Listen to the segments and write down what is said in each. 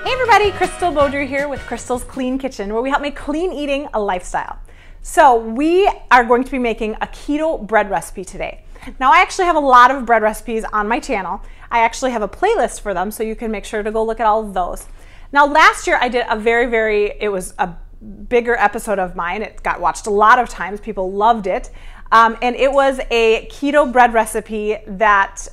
Hey everybody, Crystal Beaudry here with Crystal's Clean Kitchen, where we help make clean eating a lifestyle. So we are going to be making a keto bread recipe today. Now I actually have a lot of bread recipes on my channel. I actually have a playlist for them, so you can make sure to go look at all of those. Now last year I did a it was a bigger episode of mine. It got watched a lot of times. People loved it. And it was a keto bread recipe that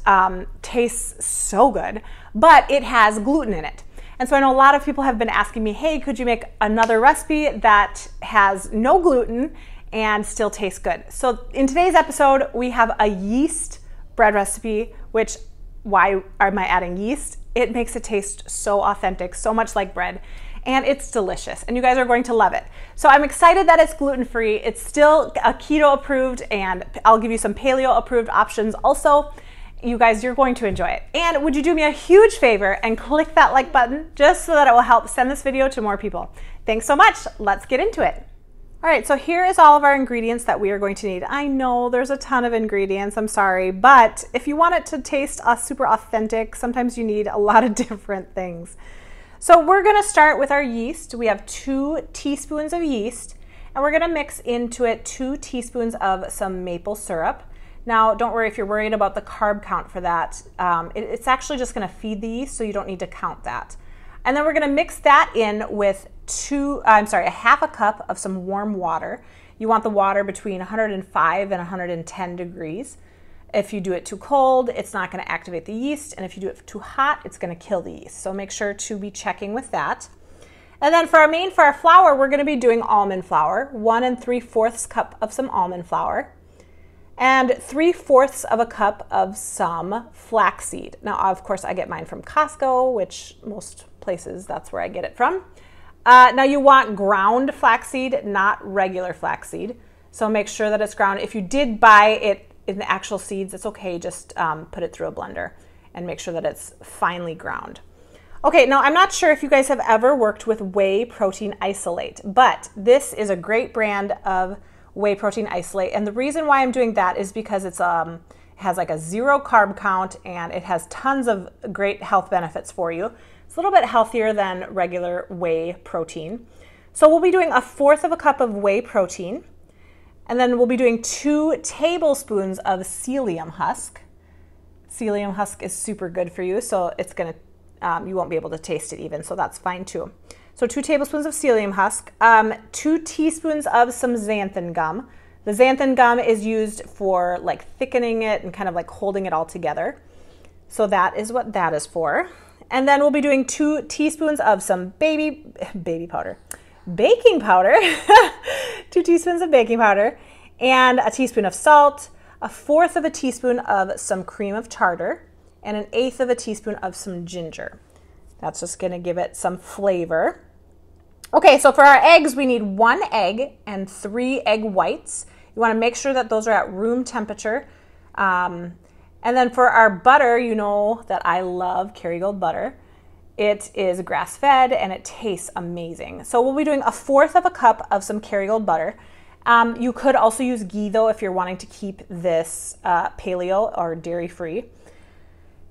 tastes so good, but it has gluten in it. And so I know a lot of people have been asking me, hey, could you make another recipe that has no gluten and still tastes good? So in today's episode, we have a yeast bread recipe, which, why am I adding yeast? It makes it taste so authentic, so much like bread, and it's delicious, and you guys are going to love it. So I'm excited that it's gluten-free. It's still a keto approved, and I'll give you some paleo approved options also. You guys, you're going to enjoy it. And would you do me a huge favor and click that like button just so that it will help send this video to more people. Thanks so much. Let's get into it. All right, so here is all of our ingredients that we are going to need. I know there's a ton of ingredients, I'm sorry, but if you want it to taste super authentic, sometimes you need a lot of different things. So we're gonna start with our yeast. We have 2 teaspoons of yeast, and we're gonna mix into it 2 teaspoons of some maple syrup. Now, don't worry if you're worried about the carb count for that. It's actually just gonna feed the yeast, so you don't need to count that. And then we're gonna mix that in with a half a cup of some warm water. You want the water between 105 and 110 degrees. If you do it too cold, it's not gonna activate the yeast, and if you do it too hot, it's gonna kill the yeast. So make sure to be checking with that. And then for our flour, we're gonna be doing almond flour, 1 3/4 cup of some almond flour, and 3/4 of a cup of some flaxseed. Now, of course, I get mine from Costco, which most places, that's where I get it from. Now you want ground flaxseed, not regular flaxseed. So make sure that it's ground. If you did buy it in the actual seeds, it's okay. Just put it through a blender and make sure that it's finely ground. Okay, now I'm not sure if you guys have ever worked with whey protein isolate, but this is a great brand of whey protein isolate, and the reason why I'm doing that is because it has like a 0 carb count, and it has tons of great health benefits for you. It's a little bit healthier than regular whey protein. So we'll be doing 1/4 of a cup of whey protein, and then we'll be doing 2 tablespoons of psyllium husk. Psyllium husk is super good for you, so it's gonna you won't be able to taste it even, so that's fine too. So 2 tablespoons of psyllium husk, 2 teaspoons of some xanthan gum. The xanthan gum is used for like thickening it and kind of like holding it all together. So that is what that is for. And then we'll be doing 2 teaspoons of some baking powder, 2 teaspoons of baking powder, and a teaspoon of salt, 1/4 of a teaspoon of some cream of tartar, and 1/8 of a teaspoon of some ginger. That's just gonna give it some flavor. Okay, so for our eggs, we need 1 egg and 3 egg whites. You wanna make sure that those are at room temperature. And then for our butter, you know that I love Kerrygold butter. It is grass-fed and it tastes amazing. So we'll be doing 1/4 of a cup of some Kerrygold butter. You could also use ghee though if you're wanting to keep this paleo or dairy-free.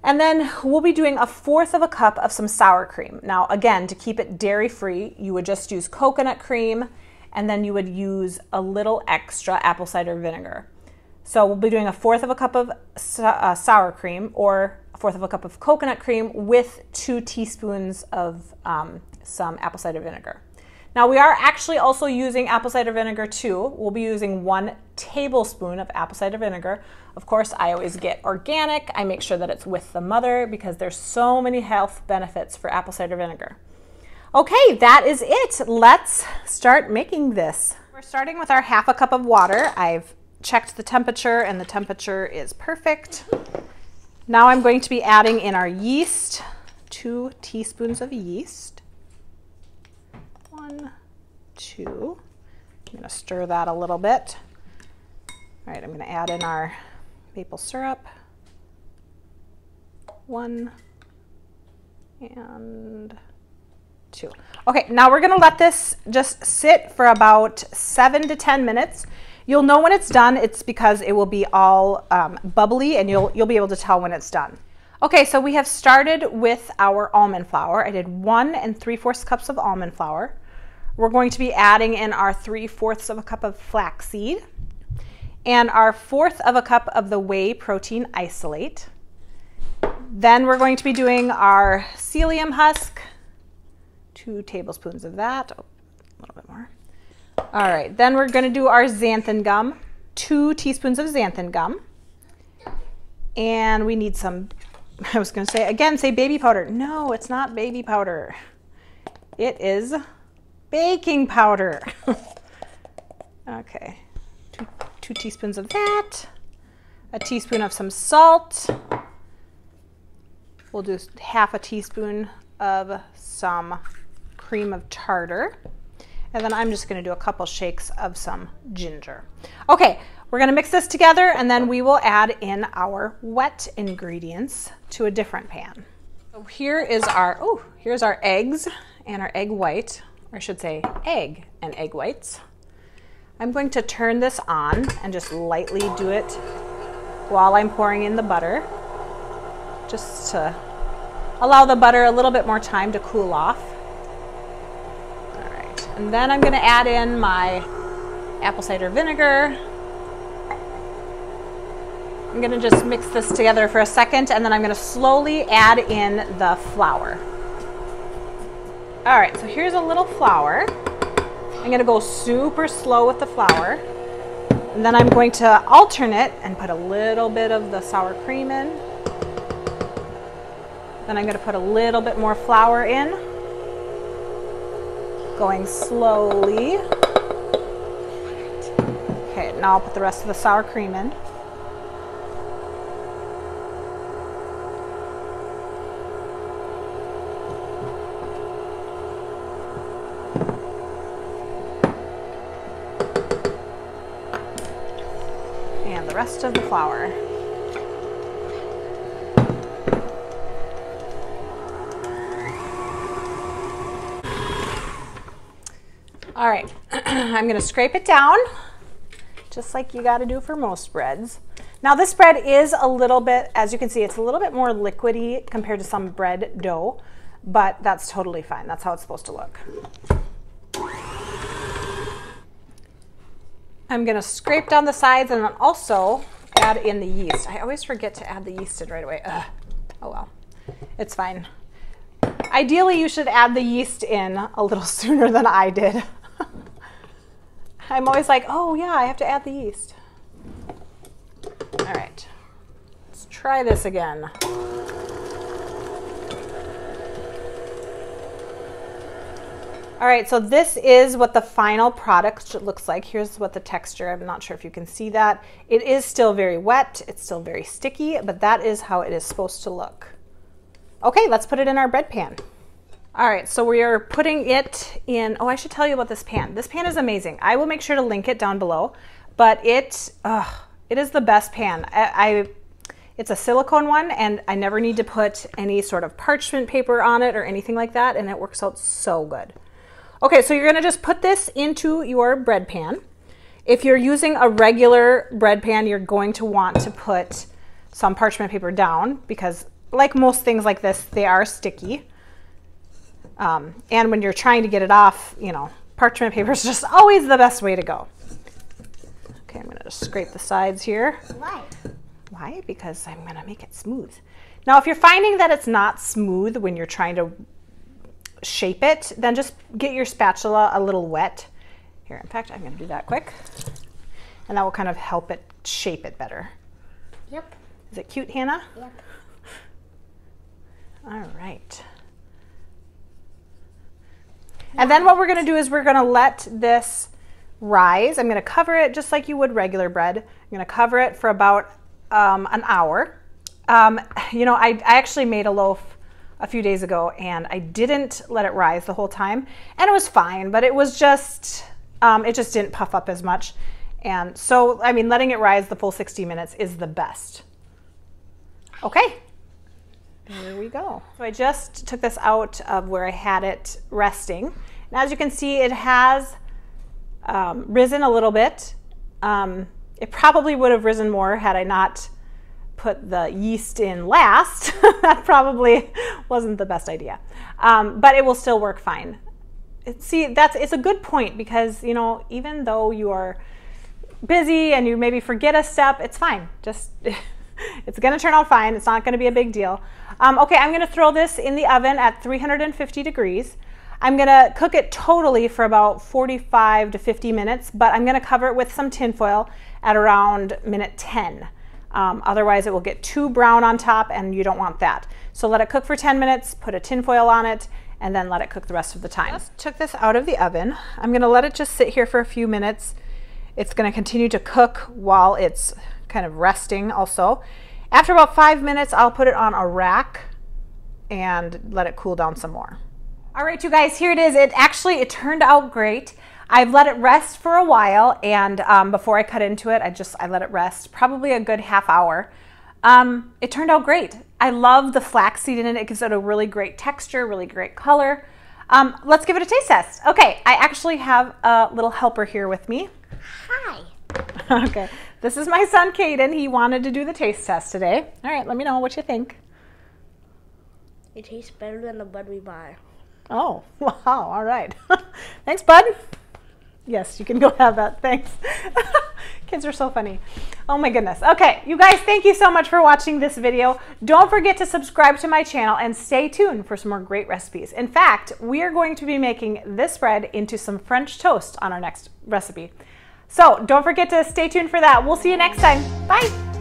And then we'll be doing 1/4 of a cup of some sour cream. Now again, to keep it dairy-free, you would just use coconut cream, and then you would use a little extra apple cider vinegar. So we'll be doing 1/4 of a cup of sour cream, or 1/4 of a cup of coconut cream with 2 teaspoons of some apple cider vinegar. Now we are actually also using apple cider vinegar too. We'll be using 1 tablespoon of apple cider vinegar. Of course, I always get organic. I make sure that it's with the mother because there's so many health benefits for apple cider vinegar. Okay, that is it. Let's start making this. We're starting with our 1/2 cup of water. I've checked the temperature and the temperature is perfect. Now I'm going to be adding in our yeast, 2 teaspoons of yeast. 1, 2. I'm going to stir that a little bit. All right, I'm going to add in our maple syrup. 1 and 2. Okay, now we're going to let this just sit for about 7 to 10 minutes. You'll know when it's done. It's because it will be all bubbly, and you'll be able to tell when it's done. Okay, so we have started with our almond flour. I did 1 3/4 cups of almond flour. We're going to be adding in our 3/4 of a cup of flaxseed and our 1/4 of a cup of the whey protein isolate. Then we're going to be doing our psyllium husk, 2 tablespoons of that, a little bit more. All right, then we're going to do our xanthan gum, 2 teaspoons of xanthan gum. And we need some, I was going to say, again, say baby powder. No, it's not baby powder. It is baking powder. Okay, 2 teaspoons of that, a teaspoon of some salt. We'll do 1/2 teaspoon of some cream of tartar. And then I'm just going to do a couple shakes of some ginger. Okay, we're going to mix this together and then we will add in our wet ingredients to a different pan. So here's our eggs and our egg white, or I should say egg and egg whites. I'm going to turn this on and just lightly do it while I'm pouring in the butter, just to allow the butter a little bit more time to cool off. All right, and then I'm going to add in my apple cider vinegar. I'm going to just mix this together for a second and then I'm going to slowly add in the flour. All right, so here's a little flour. I'm going to go super slow with the flour. And then I'm going to alternate and put a little bit of the sour cream in. Then I'm going to put a little bit more flour in. Going slowly. Okay, now I'll put the rest of the sour cream in. And the rest of the flour. All right, I'm going to scrape it down, just like you got to do for most breads. Now this bread is a little bit, as you can see, it's a little bit more liquidy compared to some bread dough, but that's totally fine. That's how it's supposed to look. I'm going to scrape down the sides and then also add in the yeast. I always forget to add the yeast in right away. Ugh. Oh well, it's fine. Ideally, you should add the yeast in a little sooner than I did. I'm always like, oh yeah, I have to add the yeast. All right, let's try this again. All right, so this is what the final product looks like. Here's what the texture, I'm not sure if you can see that. It is still very wet, it's still very sticky, but that is how it is supposed to look. Okay, let's put it in our bread pan. All right, so we are putting it in, oh, I should tell you about this pan. This pan is amazing. I will make sure to link it down below, but it is the best pan. It's a silicone one and I never need to put any sort of parchment paper on it or anything like that, and it works out so good. Okay, so you're gonna just put this into your bread pan. If you're using a regular bread pan, you're going to want to put some parchment paper down because like most things like this, they are sticky. And when you're trying to get it off, you know, parchment paper is just always the best way to go. Okay, I'm gonna just scrape the sides here. Why? Why? Because I'm gonna make it smooth. Now, if you're finding that it's not smooth when you're trying to shape it, then just get your spatula a little wet. Here, in fact, I'm gonna do that quick. And that will kind of help it shape it better. Yep. Is it cute, Hannah? Yep. All right. And then what we're going to do is we're going to let this rise. I'm going to cover it just like you would regular bread. I'm going to cover it for about an hour. You know, I actually made a loaf a few days ago and I didn't let it rise the whole time and it was fine, but it was just, it just didn't puff up as much. And so, I mean, letting it rise the full 60 minutes is the best. Okay. There we go. So I just took this out of where I had it resting. And as you can see, it has risen a little bit. It probably would have risen more had I not put the yeast in last, that probably wasn't the best idea. But it will still work fine. See, it's a good point because, you know, even though you are busy and you maybe forget a step, it's fine. Just, it's gonna turn out fine. It's not gonna be a big deal. Okay, I'm gonna throw this in the oven at 350 degrees. I'm gonna cook it totally for about 45 to 50 minutes, but I'm gonna cover it with some tin foil at around minute 10. Otherwise it will get too brown on top and you don't want that. So let it cook for 10 minutes, put a tin foil on it, and then let it cook the rest of the time. Just took this out of the oven. I'm gonna let it just sit here for a few minutes. It's gonna continue to cook while it's kind of resting also. After about 5 minutes, I'll put it on a rack and let it cool down some more. All right, you guys, here it is. It turned out great. I've let it rest for a while, and before I cut into it, I let it rest probably a good half hour. It turned out great. I love the flaxseed in it. It gives it a really great texture, really great color. Let's give it a taste test. Okay, I actually have a little helper here with me. Hi. Okay, this is my son, Caden. He wanted to do the taste test today. All right, let me know what you think. It tastes better than the bud we buy. Oh, wow, all right. Thanks, bud. Yes, you can go have that. Thanks. Kids are so funny. Oh my goodness. Okay, you guys, thank you so much for watching this video. Don't forget to subscribe to my channel and stay tuned for some more great recipes. In fact, we are going to be making this bread into some French toast on our next recipe. So don't forget to stay tuned for that. We'll see you next time. Bye.